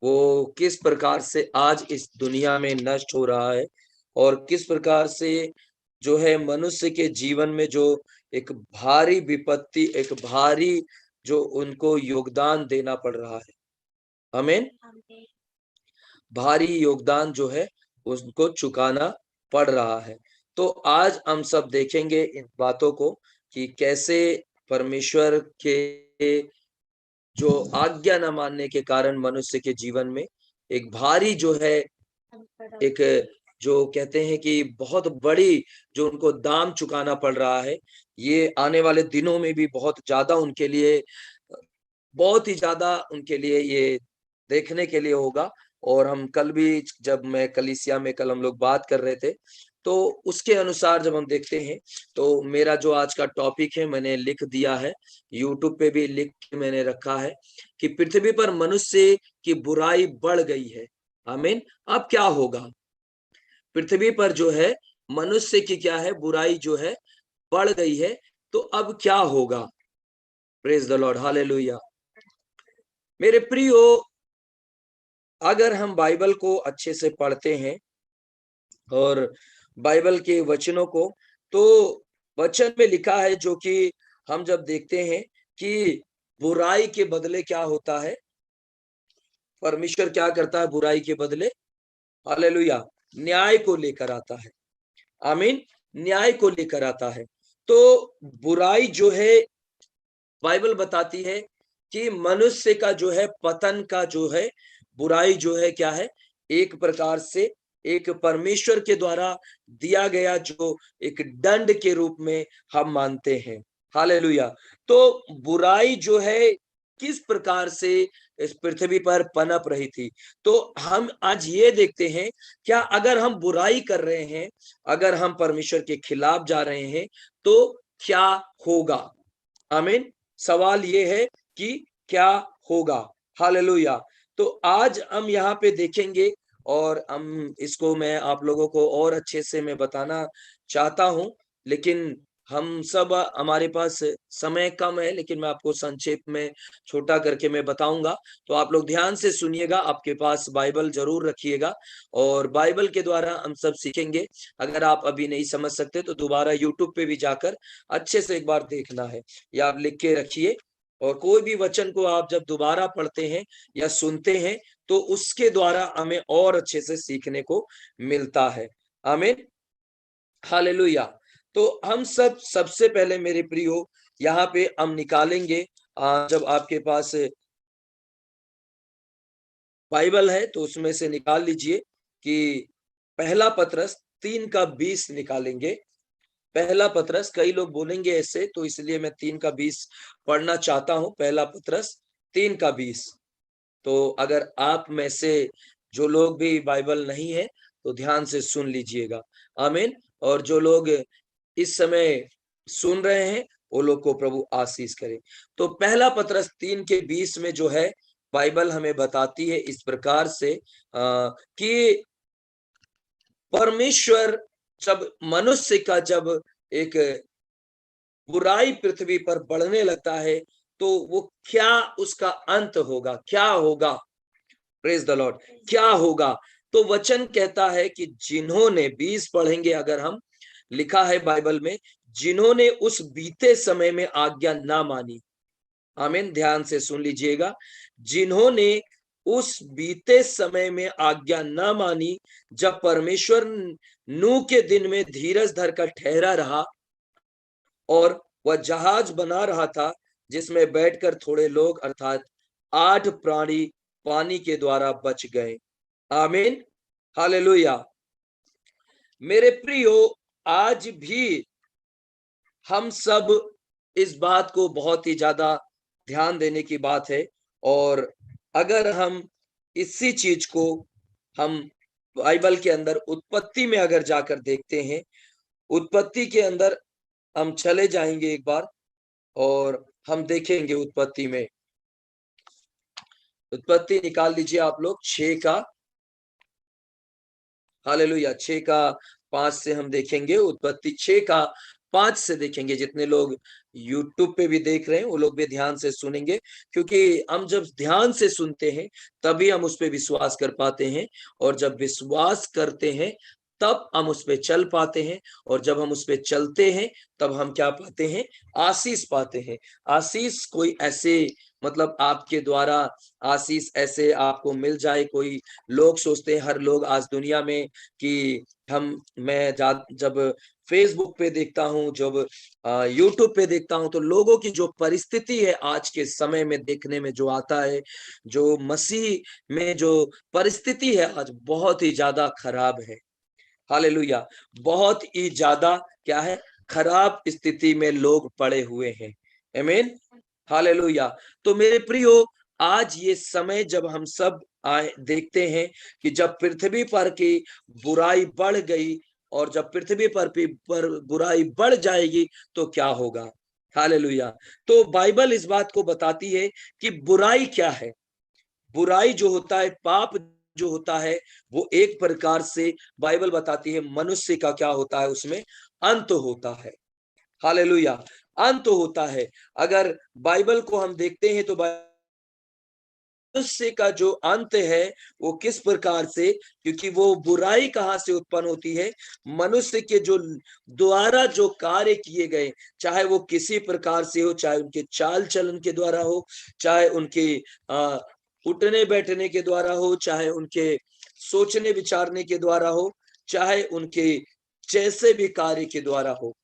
वो किस प्रकार से आज इस दुनिया में नष्ट हो रहा है और किस प्रकार से जो है मनुष्य के जीवन में जो एक भारी विपत्ति, एक भारी जो उनको योगदान देना पड़ रहा है। आमीन। भारी योगदान जो है उसको चुकाना पड़ रहा है। तो आज हम सब देखेंगे इन बातों को कि कैसे परमेश्वर के जो आज्ञा न मानने के कारण मनुष्य के जीवन में एक भारी जो है एक जो कहते हैं कि बहुत बड़ी जो उनको दाम चुकाना पड़ रहा है। ये आने वाले दिनों में भी बहुत ज्यादा उनके लिए, बहुत ही ज्यादा उनके लिए ये देखने के लिए होगा। और हम कल भी जब मैं कलीसिया में कल हम लोग बात कर रहे थे तो उसके अनुसार जब हम देखते हैं तो मेरा जो आज का टॉपिक है मैंने लिख दिया है, यूट्यूब पे भी लिख के मैंने रखा है कि पृथ्वी पर मनुष्य की बुराई बढ़ गई है। आमीन। अब क्या होगा? पृथ्वी पर जो है मनुष्य की क्या है, बुराई जो है बढ़ गई है। तो अब क्या होगा? Praise the Lord, hallelujah. मेरे प्रियो, अगर हम बाइबल को अच्छे से पढ़ते हैं और बाइबल के वचनों को, तो वचन में लिखा है जो कि हम जब देखते हैं कि बुराई के बदले क्या होता है, परमेश्वर क्या करता है बुराई के बदले? हालेलुया, न्याय को लेकर आता है। आमीन। न्याय को लेकर आता है। तो बुराई जो है बाइबल बताती है कि मनुष्य का जो है पतन का जो है बुराई जो है क्या है, एक प्रकार से एक परमेश्वर के द्वारा दिया गया जो एक दंड के रूप में हम मानते हैं। हालेलुया। तो बुराई जो है किस प्रकार से इस पृथ्वी पर पनप रही थी, तो हम आज ये देखते हैं क्या अगर हम बुराई कर रहे हैं, अगर हम परमेश्वर के खिलाफ जा रहे हैं तो क्या होगा? आमीन। सवाल ये है कि क्या होगा? हालेलुया। तो आज हम यहाँ पे देखेंगे और हम इसको मैं आप लोगों को और अच्छे से मैं बताना चाहता हूं, लेकिन हम सब हमारे पास समय कम है, लेकिन मैं आपको संक्षेप में छोटा करके मैं बताऊंगा। तो आप लोग ध्यान से सुनिएगा, आपके पास बाइबल जरूर रखिएगा और बाइबल के द्वारा हम सब सीखेंगे। अगर आप अभी नहीं समझ सकते तो दोबारा यूट्यूब पे भी जाकर अच्छे से एक बार देखना है, या आप लिख के रखिए। और कोई भी वचन को आप जब दोबारा पढ़ते हैं या सुनते हैं तो उसके द्वारा हमें और अच्छे से सीखने को मिलता है। आमीन। हालेलुया। तो हम सब सबसे पहले मेरे प्रियो यहाँ पे हम निकालेंगे, जब आपके पास बाइबल है तो उसमें से निकाल लीजिए कि पहला पतरस 3:20 निकालेंगे। पहला पतरस, कई लोग बोलेंगे ऐसे तो इसलिए मैं 3:20 पढ़ना चाहता हूं। पहला पतरस 3:20। तो अगर आप में से जो लोग भी बाइबल नहीं है तो ध्यान से सुन लीजिएगा। आमीन। और जो लोग इस समय सुन रहे हैं वो लोग को प्रभु आशीष करे। तो पहला पतरस 3:20 में जो है बाइबल हमें बताती है इस प्रकार से कि परमेश्वर जब मनुष्य का जब एक बुराई पृथ्वी पर बढ़ने लगता है तो वो क्या उसका अंत होगा, क्या होगा? Praise the Lord. क्या होगा? तो वचन कहता है कि जिन्होंने 20 पढ़ेंगे अगर हम, लिखा है बाइबल में, जिन्होंने उस बीते समय में आज्ञा ना मानी। आमीन। ध्यान से सुन लीजिएगा। जिन्होंने उस बीते समय में आज्ञा ना मानी, जब परमेश्वर नूह के दिन में धीरज धरकर ठहरा रहा और वह जहाज बना रहा था जिसमें बैठकर थोड़े लोग अर्थात 8 प्राणी पानी के द्वारा बच गए। आमीन। हालेलुया। मेरे प्रियो, आज भी हम सब इस बात को बहुत ही ज्यादा ध्यान देने की बात है। और अगर हम इसी चीज को हम बाइबल के अंदर उत्पत्ति में अगर जाकर देखते हैं, उत्पत्ति के अंदर हम चले जाएंगे एक बार और हम देखेंगे उत्पत्ति में, उत्पत्ति निकाल लीजिए आप लोग 6 का, हालेलुया, 6:5 से हम देखेंगे। उत्पत्ति 6:5 से देखेंगे। जितने लोग यूट्यूब पे भी देख रहे हैं, वो लोग भी ध्यान से सुनेंगे, क्योंकि हम जब ध्यान से सुनते हैं तभी हम उस पे विश्वास कर पाते हैं, और जब विश्वास करते हैं तब हम उस पे चल पाते हैं, और जब हम उस पे चलते हैं तब हम क्या पाते हैं? आशीष पाते हैं। आशीष कोई ऐसे, मतलब आपके द्वारा आशीष ऐसे आपको मिल जाए, कोई लोग सोचते हैं, हर लोग आज दुनिया में कि मैं जब फेसबुक पे देखता हूँ, जब यूट्यूब पे देखता हूँ, तो लोगों की जो परिस्थिति है आज के समय में देखने में जो आता है, जो मसीह में जो परिस्थिति है आज बहुत ही ज्यादा खराब है। हालेलुया। बहुत ही ज्यादा क्या है? खराब स्थिति में लोग पड़े हुए हैं। आमीन। हालेलुया। तो मेरे प्रियो, आज ये समय जब हम सब आए देखते हैं कि जब पृथ्वी पर की बुराई बढ़ गई, और जब पृथ्वी पर बुराई बढ़ जाएगी तो क्या होगा? हालेलुया। तो बाइबल इस बात को बताती है कि बुराई क्या है। बुराई जो होता है, पाप जो होता है, वो एक प्रकार से बाइबल बताती है मनुष्य का क्या होता है, उसमें अंत होता है। हालेलुया। अंत होता है। अगर बाइबल को हम देखते हैं तो मनुष्य का जो अंत है वो किस प्रकार से, क्योंकि वो बुराई कहां से उत्पन्न होती है? मनुष्य के जो द्वारा जो कार्य किए गए, चाहे वो किसी प्रकार से हो, चाहे उनके चाल चलन के द्वारा हो, चाहे उनके उठने बैठने के द्वारा हो, चाहे उनके सोचने विचारने के द्वारा हो, चाहे उनके जैसे भी कार्य के द्वारा हो।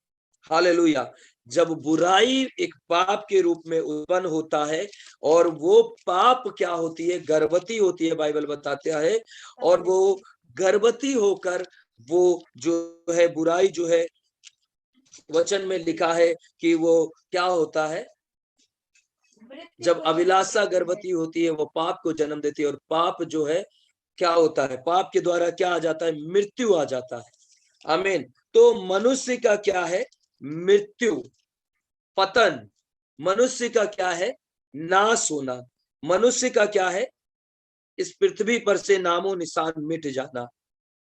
हालेलुया। जब बुराई एक पाप के रूप में उत्पन्न होता है, और वो पाप क्या होती है? गर्भवती होती है, बाइबल बताता है। और वो गर्भवती होकर वो जो है बुराई जो है, वचन में लिखा है कि वो क्या होता है? जब अभिलाषा गर्भवती होती है, वो पाप को जन्म देती है, और पाप जो है क्या होता है? पाप के द्वारा क्या आ जाता है? मृत्यु आ जाता है। आमीन। तो मनुष्य का क्या है? मृत्यु, पतन। मनुष्य का क्या है? नाश होना। मनुष्य का क्या है? इस पृथ्वी पर से नामो निशान मिट जाना।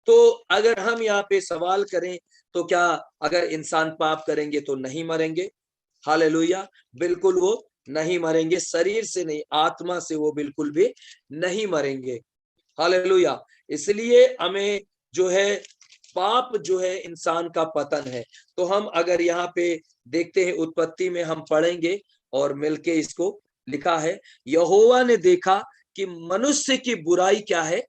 तो अगर हम यहाँ पे सवाल करें तो क्या अगर इंसान पाप करेंगे तो नहीं मरेंगे? हालेलुया। बिल्कुल वो नहीं मरेंगे, शरीर से नहीं, आत्मा से वो बिल्कुल भी नहीं मरेंगे। हालेलुया। इसलिए हमें जो है, पाप जो है इंसान का पतन है। तो हम अगर यहाँ पे देखते हैं, उत्पत्ति में हम पढ़ेंगे और मिलके इसको लिखा है, यहोवा ने देखा कि मनुष्य की बुराई क्या है?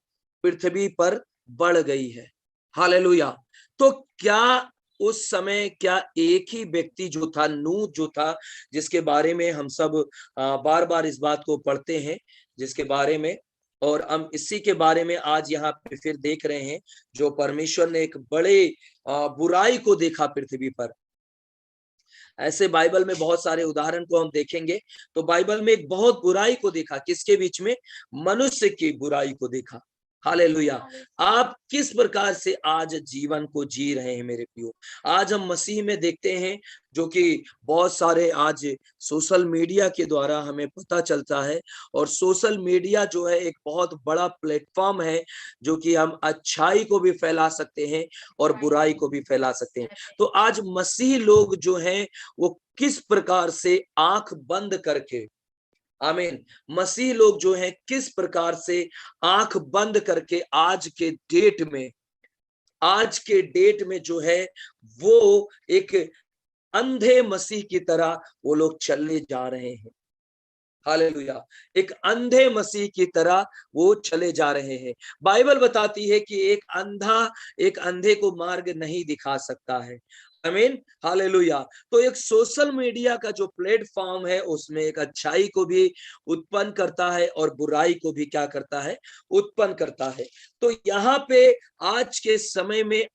पृथ्वी पर बढ़ गई है। हालेलुया। तो क्या उस समय क्या एक ही व्यक्ति जो था, नूह जो था, जिसके बारे में हम सब बार बार इस बात को पढ़ते हैं, जिसके बारे में, और हम इसी के बारे में आज यहाँ पे फिर देख रहे हैं, जो परमेश्वर ने एक बड़े बुराई को देखा पृथ्वी पर। ऐसे बाइबल में बहुत सारे उदाहरण को हम देखेंगे। तो बाइबल में एक बहुत बुराई को देखा, किसके बीच में? मनुष्य की बुराई को देखा। हालेलुया। आप किस प्रकार से आज जीवन को जी रहे हैं मेरे प्रियो? आज हम मसीह में देखते हैं, जो कि बहुत सारे आज सोशल मीडिया के द्वारा हमें पता चलता है, और सोशल मीडिया जो है एक बहुत बड़ा प्लेटफॉर्म है, जो कि हम अच्छाई को भी फैला सकते हैं और बुराई को भी फैला सकते हैं। तो आज मसीह लोग जो हैं वो किस प्रकार से आंख बंद करके, आमीन, मसीह लोग जो हैं किस प्रकार से आंख बंद करके आज के डेट में जो है वो एक अंधे मसीह की तरह वो लोग चलने जा रहे हैं। हालेलुया। एक अंधे मसीह की तरह वो चले जा रहे हैं। बाइबल बताती है कि एक अंधे को मार्ग नहीं दिखा सकता है। आमीन। हालेलुया। तो एक सोशल मीडिया का जो प्लेटफॉर्म है, उसमें एक अच्छाई को भी उत्पन्न करता है और बुराई को भी क्या करता है? उत्पन्न करता है। तो यहाँ पे आज के समय में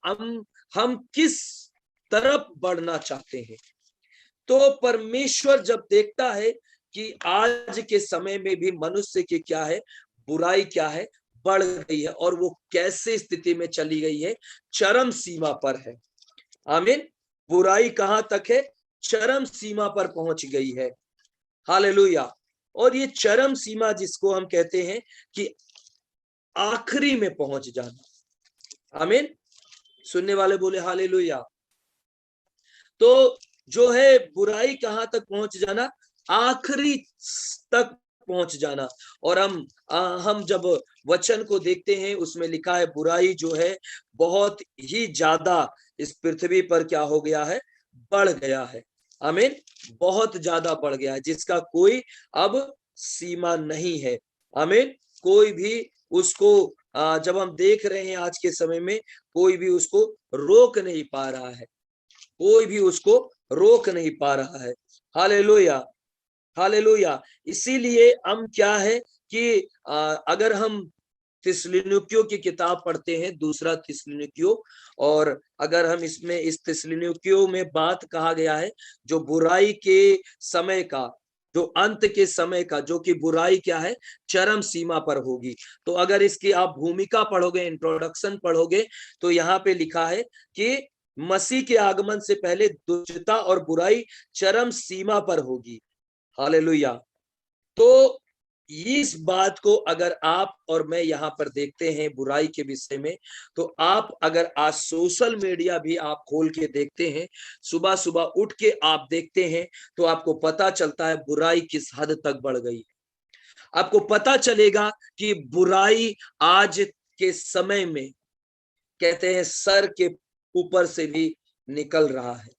हम किस तरफ बढ़ना चाहते हैं? तो परमेश्वर जब देखता है कि आज के समय में भी मनुष्य की क्या है? बुराई क्या है? बढ़ गई है, और वो कैसे स्थिति में चली गई है? चरम सीमा पर है। आमीन। बुराई कहां तक है? चरम सीमा पर पहुंच गई है। हालेलुया। और ये चरम सीमा जिसको हम कहते हैं कि आखिरी में पहुंच जाना। आमीन। सुनने वाले बोले हालेलुया। तो जो है बुराई कहां तक पहुंच जाना, आखिरी तक पहुंच जाना। और हम जब वचन को देखते हैं उसमें लिखा है बुराई जो है बहुत ही ज्यादा इस पृथ्वी पर क्या हो गया है, बढ़ गया है। आमीन। बहुत ज्यादा बढ़ गया है जिसका कोई अब सीमा नहीं है। आमीन। कोई भी उसको जब हम देख रहे हैं आज के समय में, कोई भी उसको रोक नहीं पा रहा है, कोई भी उसको रोक नहीं पा रहा है। Hallelujah, hallelujah. इसीलिए हम क्या है कि अगर हम थिस्सलुनीकियों की किताब पढ़ते हैं, दूसरा थिस्सलुनीकियों, और अगर हम इसमें इस थिस्सलुनीकियों में बात कहा गया है जो बुराई के समय का, जो अंत के समय का, जो कि बुराई क्या है, चरम सीमा पर होगी। तो अगर इसकी आप भूमिका पढ़ोगे, इंट्रोडक्शन पढ़ोगे, तो यहाँ पे लिखा है कि मसीह के आगमन से पहले दुष्टता और बुराई चरम सीमा पर होगी। हालेलुया। तो इस बात को अगर आप और मैं यहाँ पर देखते हैं बुराई के विषय में, तो आप अगर आज सोशल मीडिया भी आप खोल के देखते हैं, सुबह सुबह उठ के आप देखते हैं, तो आपको पता चलता है बुराई किस हद तक बढ़ गई है। आपको पता चलेगा कि बुराई आज के समय में, कहते हैं, सर के ऊपर से भी निकल रहा है,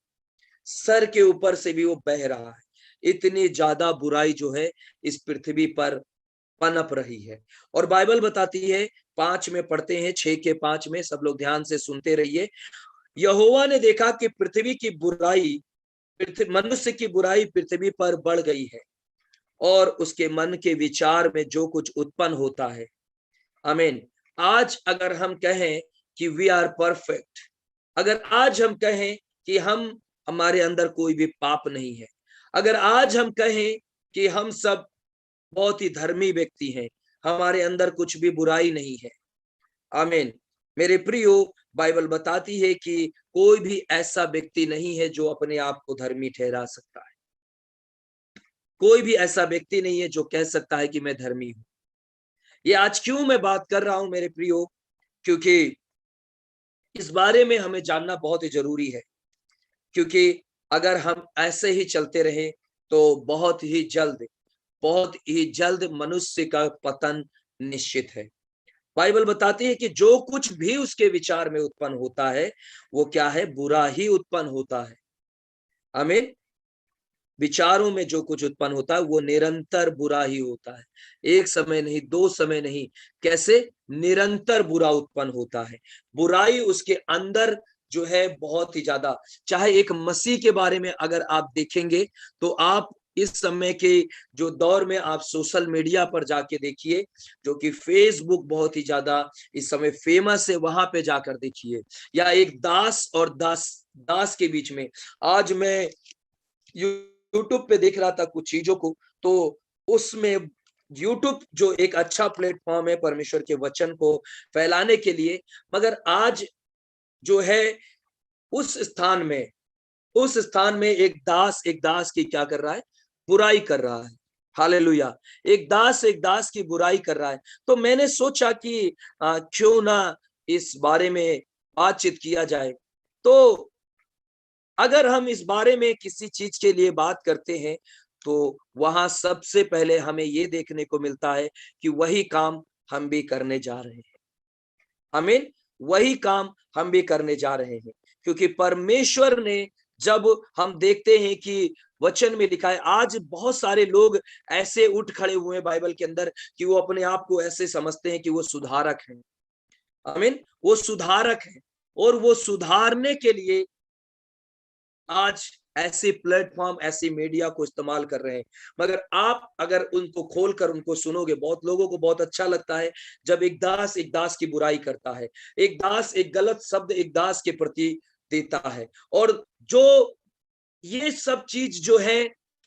सर के ऊपर से भी वो बह रहा है। इतनी ज्यादा बुराई जो है इस पृथ्वी पर पनप रही है। और बाइबल बताती है, 5 में पढ़ते हैं, 6 के 5 में, सब लोग ध्यान से सुनते रहिए। यहोवा ने देखा कि पृथ्वी की बुराई, मनुष्य की बुराई पृथ्वी पर बढ़ गई है, और उसके मन के विचार में जो कुछ उत्पन्न होता है। आमीन। आज अगर हम कहें कि वी आर परफेक्ट, अगर आज हम कहें कि हमारे अंदर कोई भी पाप नहीं है, अगर आज हम कहें कि हम सब बहुत ही धर्मी व्यक्ति हैं, हमारे अंदर कुछ भी बुराई नहीं है। आमीन। मेरे प्रियो, बाइबल बताती है कि कोई भी ऐसा व्यक्ति नहीं है जो अपने आप को धर्मी ठहरा सकता है। कोई भी ऐसा व्यक्ति नहीं है जो कह सकता है कि मैं धर्मी हूं। ये आज क्यों मैं बात कर रहा हूं मेरे प्रियो, क्योंकि इस बारे में हमें जानना बहुत ही जरूरी है। क्योंकि अगर हम ऐसे ही चलते रहे तो बहुत ही जल्द मनुष्य का पतन निश्चित है। बाइबल बताती है कि जो कुछ भी उसके विचार में उत्पन्न होता है वो क्या है, बुरा ही उत्पन्न होता है। आमीन। विचारों में जो कुछ उत्पन्न होता है वो निरंतर बुरा ही होता है। एक समय नहीं, दो समय नहीं, कैसे, निरंतर बुरा उत्पन्न होता है। बुराई उसके अंदर जो है बहुत ही ज्यादा, चाहे एक मसीह के बारे में अगर आप देखेंगे, तो आप इस समय के जो दौर में आप सोशल मीडिया पर जाके देखिए, जो कि फेसबुक बहुत ही ज्यादा इस समय फेमस है, वहां पे जाकर देखिए। या एक दास और दास के बीच में, आज मैं यूट्यूब पे देख रहा था कुछ चीजों को, तो उसमें यूट्यूब जो एक अच्छा प्लेटफॉर्म है परमेश्वर के वचन को फैलाने के लिए, मगर आज जो है उस स्थान में एक दास की क्या कर रहा है, बुराई कर रहा है। हालेलुया। एक दास की बुराई कर रहा है। तो मैंने सोचा कि क्यों ना इस बारे में बातचीत किया जाए। तो अगर हम इस बारे में किसी चीज के लिए बात करते हैं, तो वहां सबसे पहले हमें ये देखने को मिलता है कि वही काम हम भी करने जा रहे हैं। आमीन। वही काम हम भी करने जा रहे हैं, क्योंकि परमेश्वर ने, जब हम देखते हैं कि वचन में लिखा है, आज बहुत सारे लोग ऐसे उठ खड़े हुए हैं बाइबल के अंदर कि वो अपने आप को ऐसे समझते हैं कि वो सुधारक हैं। आमीन। वो सुधारक हैं, और वो सुधारने के लिए आज ऐसे प्लेटफॉर्म, ऐसी मीडिया को इस्तेमाल कर रहे हैं। मगर आप अगर उनको खोलकर उनको सुनोगे, बहुत लोगों को बहुत अच्छा लगता है जब एक दास की बुराई करता है, एक दास एक गलत शब्द एक दास के प्रति देता है। और जो ये सब चीज जो है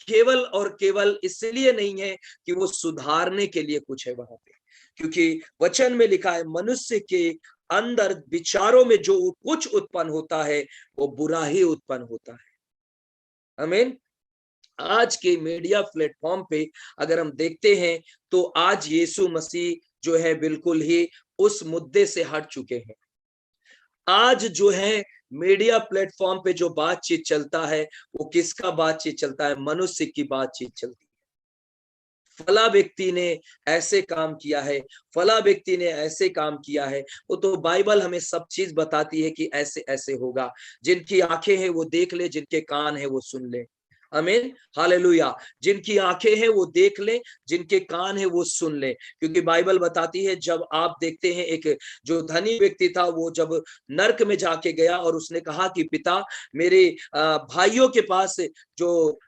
केवल और केवल इसलिए नहीं है कि वो सुधारने के लिए कुछ है वहां पे, क्योंकि वचन में लिखा है मनुष्य के अंदर विचारों में जो कुछ उत्पन्न होता है वो बुरा ही उत्पन्न होता है। आमीन। आज के मीडिया प्लेटफॉर्म पे अगर हम देखते हैं, तो आज यीशु मसीह जो है बिल्कुल ही उस मुद्दे से हट चुके हैं। आज जो है मीडिया प्लेटफॉर्म पे जो बातचीत चलता है, वो किसका बातचीत चलता है? मनुष्य की बातचीत चलती है। फला व्यक्ति ने ऐसे काम किया है, फला व्यक्ति ने ऐसे काम किया है। वो तो बाइबल हमें सब चीज बताती है कि ऐसे ऐसे होगा। जिनकी आंखें हैं वो देख ले, जिनके कान है वो सुन ले। आमीन, हालेलुया। जिनकी आंखें हैं वो देख ले, जिनके कान है वो सुन ले। क्योंकि बाइबल बताती है, जब आप देखते हैं एक जो धनी व्यक्ति था, वो जब नरक में जाके गया और उसने कहा कि पिता, मेरे भाइयों के पास जो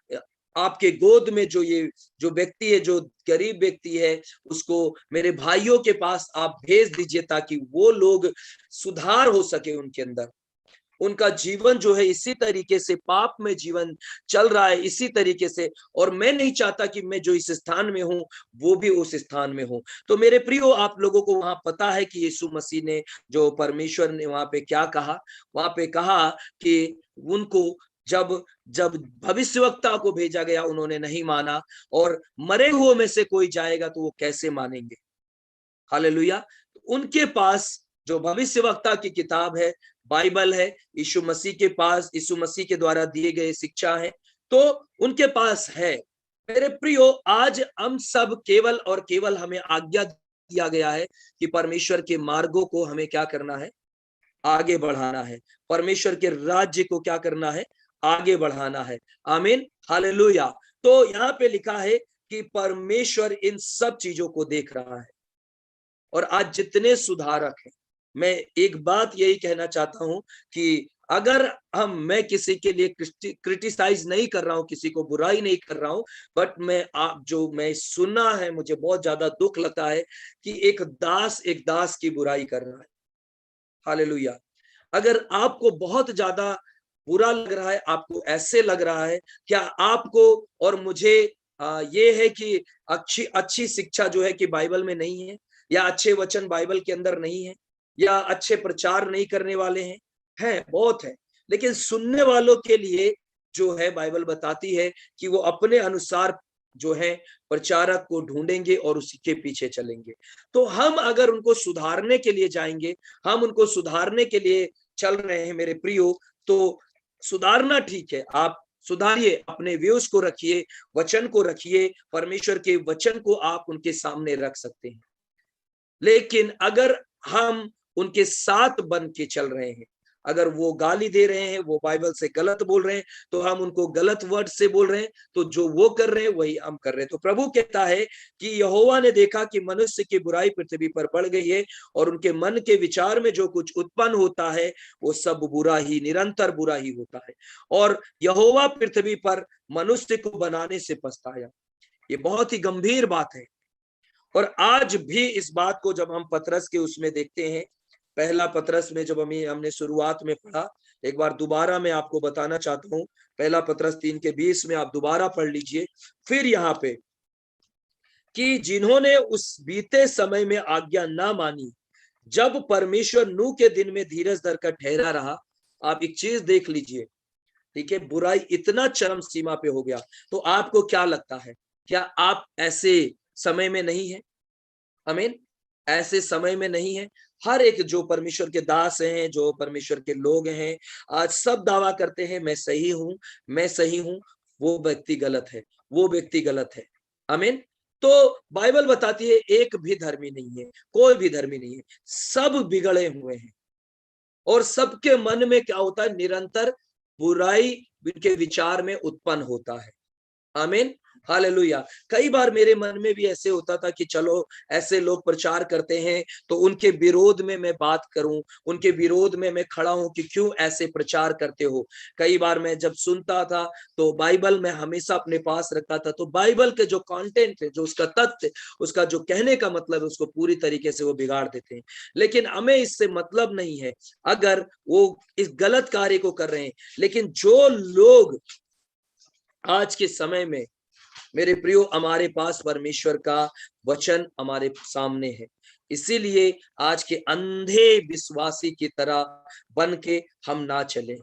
आपके गोद में जो ये जो व्यक्ति है, जो गरीब व्यक्ति है, उसको मेरे भाइयों के पास आप भेज दीजिए, ताकि वो लोग सुधार हो सके उनके अंदर। उनका जीवन जो है इसी तरीके से पाप में जीवन चल रहा है, इसी तरीके से। और मैं नहीं चाहता कि मैं जो इस स्थान में हूं वो भी उस स्थान में हूं। तो मेरे प्रियो, आप लोगों को वहां पता है कि यीशु मसीह ने, जो परमेश्वर ने वहां पे क्या कहा? वहां पे कहा कि उनको जब जब भविष्यवक्ता को भेजा गया, उन्होंने नहीं माना। और मरे हुओं में से कोई जाएगा तो वो कैसे मानेंगे? हालेलुया। उनके पास जो भविष्यवक्ता की किताब है, बाइबल है, यीशु मसीह के पास, यीशु मसीह के द्वारा दिए गए शिक्षा है, तो उनके पास है। मेरे प्रियो, आज हम सब केवल और केवल हमें आज्ञा दिया गया है कि परमेश्वर के मार्गों को हमें क्या करना है? आगे बढ़ाना है। परमेश्वर के राज्य को क्या करना है? आगे बढ़ाना है। आमीन, हालेलुया। तो यहाँ पे लिखा है कि परमेश्वर इन सब चीजों को देख रहा है। और आज जितने सुधारक हैं, मैं एक बात यही कहना चाहता हूं कि अगर मैं किसी के लिए क्रिटिसाइज नहीं कर रहा हूं, किसी को बुराई नहीं कर रहा हूं, बट मैं सुना है, मुझे बहुत ज्यादा दुख लगता है कि एक दास की बुराई कर रहा है। हालेलुया। अगर आपको बहुत ज्यादा बुरा लग रहा है, आपको ऐसे लग रहा है, क्या आपको और मुझे ये है कि अच्छी अच्छी शिक्षा जो है कि बाइबल में नहीं है, या अच्छे वचन बाइबल के अंदर नहीं है, या अच्छे प्रचार नहीं करने वाले हैं बहुत है। लेकिन सुनने वालों के लिए जो है, बाइबल बताती है कि वो अपने अनुसार जो है प्रचारक को ढूंढेंगे और उसी के पीछे चलेंगे। तो हम अगर उनको सुधारने के लिए जाएंगे, हम उनको सुधारने के लिए चल रहे हैं मेरे प्रियो, तो सुधारना ठीक है, आप सुधारिए, अपने व्यूज को रखिए, वचन को रखिए, परमेश्वर के वचन को आप उनके सामने रख सकते हैं। लेकिन अगर हम उनके साथ बन के चल रहे हैं, अगर वो गाली दे रहे हैं, वो बाइबल से गलत बोल रहे हैं, तो हम उनको गलत वर्ड से बोल रहे हैं, तो जो वो कर रहे हैं वही हम कर रहे हैं। तो प्रभु कहता है कि यहोवा ने देखा कि मनुष्य की बुराई पृथ्वी पर बढ़ गई है, और उनके मन के विचार में जो कुछ उत्पन्न होता है वो सब बुरा ही, निरंतर बुरा ही होता है। और यहोवा पृथ्वी पर मनुष्य को बनाने से पछताया। ये बहुत ही गंभीर बात है। और आज भी इस बात को जब हम पतरस के उसमें देखते हैं, पहला पतरस में जब हमने शुरुआत में पढ़ा, एक बार दोबारा मैं आपको बताना चाहता हूं, पहला पतरस 3:20 में आप दोबारा पढ़ लीजिए। फिर यहाँ पे कि जिन्होंने उस बीते समय में आज्ञा ना मानी, जब परमेश्वर नूह के दिन में धीरज धरकर ठहरा रहा। आप एक चीज देख लीजिए, ठीक है, बुराई इतना चरम सीमा पे हो गया। तो आपको क्या लगता है, क्या आप ऐसे समय में नहीं है? आमीन, ऐसे समय में नहीं है। हर एक जो परमेश्वर के दास हैं, जो परमेश्वर के लोग हैं, आज सब दावा करते हैं मैं सही हूं, मैं सही हूं। वो व्यक्ति गलत है, वो व्यक्ति गलत है। आमीन। तो बाइबल बताती है एक भी धर्मी नहीं है, कोई भी धर्मी नहीं है, सब बिगड़े हुए हैं। और सबके मन में क्या होता है? निरंतर बुराई के विचार में उत्पन्न होता है। आमीन, हालेलुया। कई बार मेरे मन में भी ऐसे होता था कि चलो ऐसे लोग प्रचार करते हैं तो उनके विरोध में मैं बात करूं, उनके विरोध में मैं खड़ा हूं कि क्यों ऐसे प्रचार करते हो। कई बार मैं जब सुनता था तो बाइबल में हमेशा अपने पास रखता था, तो बाइबल के जो कंटेंट है, जो उसका तथ्य, उसका जो कहने का मतलब है, उसको पूरी तरीके से वो बिगाड़ देते हैं। लेकिन हमें इससे मतलब नहीं है अगर वो इस गलत कार्य को कर रहे हैं। लेकिन जो लोग आज के समय में, मेरे प्रियो, हमारे पास परमेश्वर का वचन हमारे सामने है, इसीलिए आज के अंधे विश्वासी की तरह बन के हम ना चलें।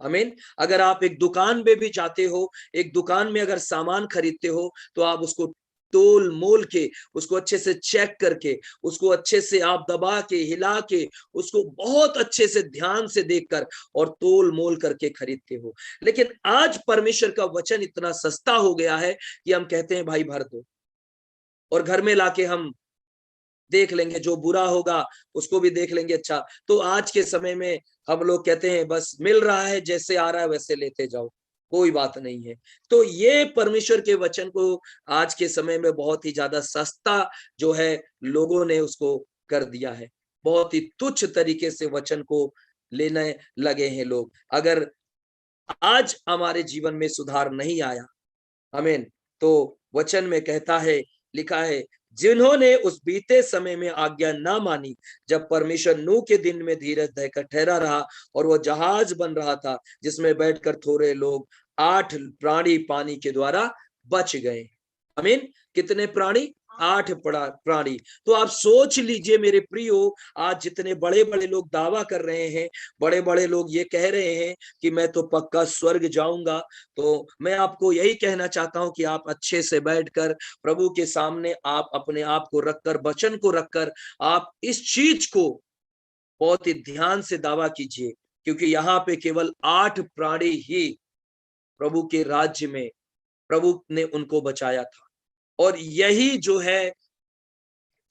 आमीन। अगर आप एक दुकान में भी जाते हो, एक दुकान में अगर सामान खरीदते हो, तो आप उसको तोल मोल के, उसको अच्छे से चेक करके, उसको अच्छे से आप दबा के, हिला के, उसको बहुत अच्छे से ध्यान से देखकर और तोल मोल करके खरीदते हो। लेकिन आज परमेश्वर का वचन इतना सस्ता हो गया है कि हम कहते हैं भाई भर दो, और घर में लाके हम देख लेंगे, जो बुरा होगा उसको भी देख लेंगे। अच्छा, तो आज के समय में हम लोग कहते हैं बस मिल रहा है, जैसे आ रहा है वैसे लेते जाओ, कोई बात नहीं है। तो ये परमेश्वर के वचन को आज के समय में बहुत ही ज्यादा सस्ता जो है लोगों ने उसको कर दिया है। बहुत ही तुच्छ तरीके से वचन को लेने लगे हैं लोग। अगर आज हमारे जीवन में सुधार नहीं आया, आमीन, तो वचन में कहता है, लिखा है, जिन्होंने उस बीते समय में आज्ञा ना मानी, जब परमेश्वर नूह के दिन में धीरज देकर ठहरा रहा और वो जहाज बन रहा था जिसमें बैठकर थोड़े लोग 8 प्राणी पानी के द्वारा बच गए। आमीन। कितने प्राणी? 8 प्राणी। तो आप सोच लीजिए मेरे प्रियो, आज जितने बड़े बड़े लोग दावा कर रहे हैं, बड़े बड़े लोग ये कह रहे हैं कि मैं तो पक्का स्वर्ग जाऊंगा, तो मैं आपको यही कहना चाहता हूं कि आप अच्छे से बैठकर प्रभु के सामने आप अपने आप को रखकर, वचन को रखकर, आप इस चीज को बहुत ही ध्यान से दावा कीजिए, क्योंकि यहाँ पे केवल 8 प्राणी ही प्रभु के राज्य में प्रभु ने उनको बचाया था। और यही जो है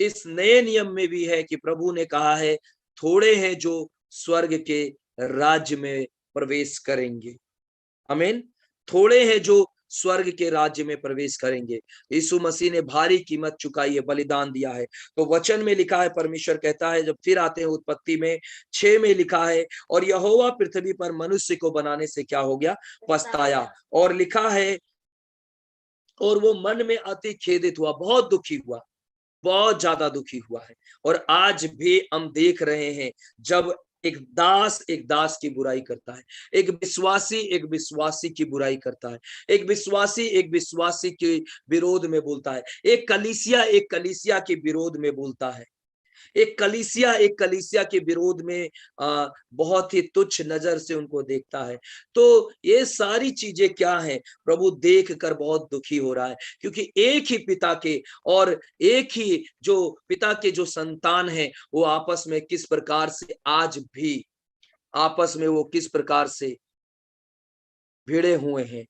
इस नए नियम में भी है कि प्रभु ने कहा है, थोड़े हैं जो स्वर्ग के राज्य में प्रवेश करेंगे। आमीन। थोड़े हैं जो स्वर्ग के राज्य में प्रवेश करेंगे। यीशु मसीह ने भारी कीमत चुकाई है, बलिदान दिया है। तो वचन में लिखा है, परमेश्वर कहता है, जब फिर आते हैं उत्पत्ति में 6 में लिखा है, और यहोवा पृथ्वी पर मनुष्य को बनाने से क्या हो गया? पछताया। और लिखा है, और वो मन में अति खेदित हुआ, बहुत दुखी हुआ, बहुत ज्यादा दुखी हुआ है। और आज भी हम देख रहे हैं, जब एक दास की बुराई करता है, एक विश्वासी की बुराई करता है, एक विश्वासी के विरोध में बोलता है, एक कलीसिया के विरोध में बोलता है, एक कलीसिया के विरोध में बहुत ही तुच्छ नजर से उनको देखता है। तो ये सारी चीजें क्या है? प्रभु देख कर बहुत दुखी हो रहा है, क्योंकि एक ही पिता के और एक ही जो पिता के जो संतान है, वो आपस में किस प्रकार से आज भी आपस में वो किस प्रकार से भिड़े हुए हैं।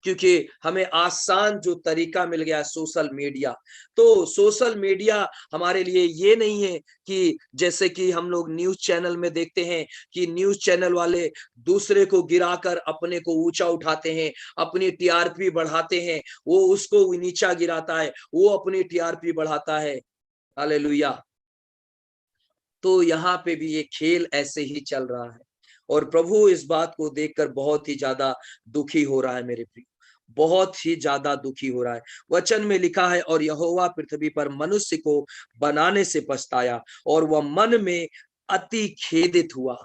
क्योंकि हमें आसान जो तरीका मिल गया सोशल मीडिया, तो सोशल मीडिया हमारे लिए ये नहीं है कि जैसे कि हम लोग न्यूज चैनल में देखते हैं कि न्यूज चैनल वाले दूसरे को गिराकर अपने को ऊंचा उठाते हैं, अपनी टीआरपी बढ़ाते हैं, वो उसको नीचा गिराता है, वो अपनी टीआरपी बढ़ाता है। हालेलुया। तो यहाँ पे भी ये खेल ऐसे ही चल रहा है, और प्रभु इस बात को देखकर बहुत ही ज्यादा दुखी हो रहा है मेरे प्रिय, बहुत ही ज्यादा दुखी हो रहा है। वचन में लिखा है, और यहोवा पृथ्वी पर मनुष्य को बनाने से पछताया और वह मन में अति खेदित हुआ।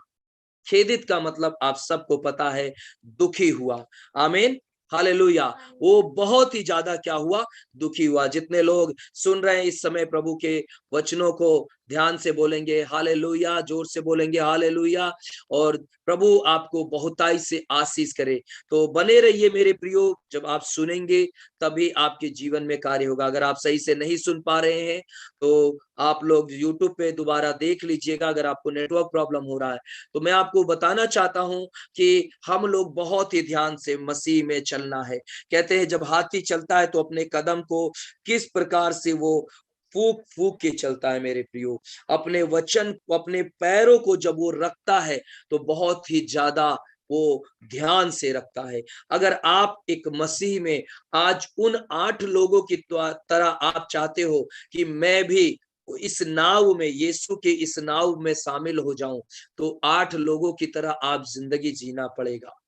खेदित का मतलब आप सबको पता है, दुखी हुआ। आमीन। हालेलुया। वो बहुत ही ज्यादा क्या हुआ? दुखी हुआ। जितने लोग सुन रहे हैं इस समय प्रभु के वचनों को, ध्यान से बोलेंगे हालेलुया, जोर से बोलेंगे हालेलुया, और प्रभु आपको बहुताई से आशीष करे। तो बने रहिए मेरे प्रियो, जब आप सुनेंगे तभी आपके जीवन में कार्य होगा। अगर आप सही से नहीं सुन पा रहे हैं तो आप लोग यूट्यूब पे दोबारा देख लीजिएगा। अगर आपको नेटवर्क प्रॉब्लम हो रहा है तो मैं आपको बताना चाहता हूं कि हम लोग बहुत ही ध्यान से मसीह में चलना है। कहते हैं जब हाथी चलता है तो अपने कदम को किस प्रकार से वो फूक फूक के चलता है मेरे प्रियो। अपने वचन को, अपने पैरों को जब वो रखता है तो बहुत ही ज्यादा वो ध्यान से रखता है। अगर आप एक मसीह में आज उन 8 लोगों की तरह आप चाहते हो कि मैं भी इस नाव में, यीशु के इस नाव में शामिल हो जाऊं, तो 8 लोगों की तरह आप जिंदगी जीना पड़ेगा।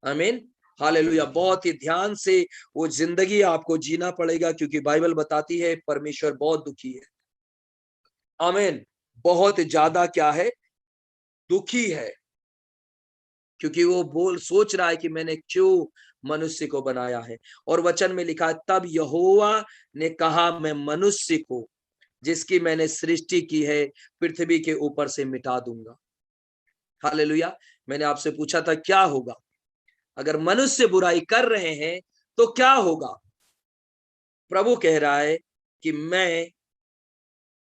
आमीन। हालेलुया। बहुत ही ध्यान से वो जिंदगी आपको जीना पड़ेगा, क्योंकि बाइबल बताती है परमेश्वर बहुत दुखी है। आमीन। बहुत ज्यादा क्या है? दुखी है, क्योंकि वो सोच रहा है कि मैंने क्यों मनुष्य को बनाया है। और वचन में लिखा है, तब यहोवा ने कहा, मैं मनुष्य को जिसकी मैंने सृष्टि की है पृथ्वी के ऊपर से मिटा दूंगा। हालेलुया। मैंने आपसे पूछा था क्या होगा अगर मनुष्य बुराई कर रहे हैं, तो क्या होगा? प्रभु कह रहा है कि मैं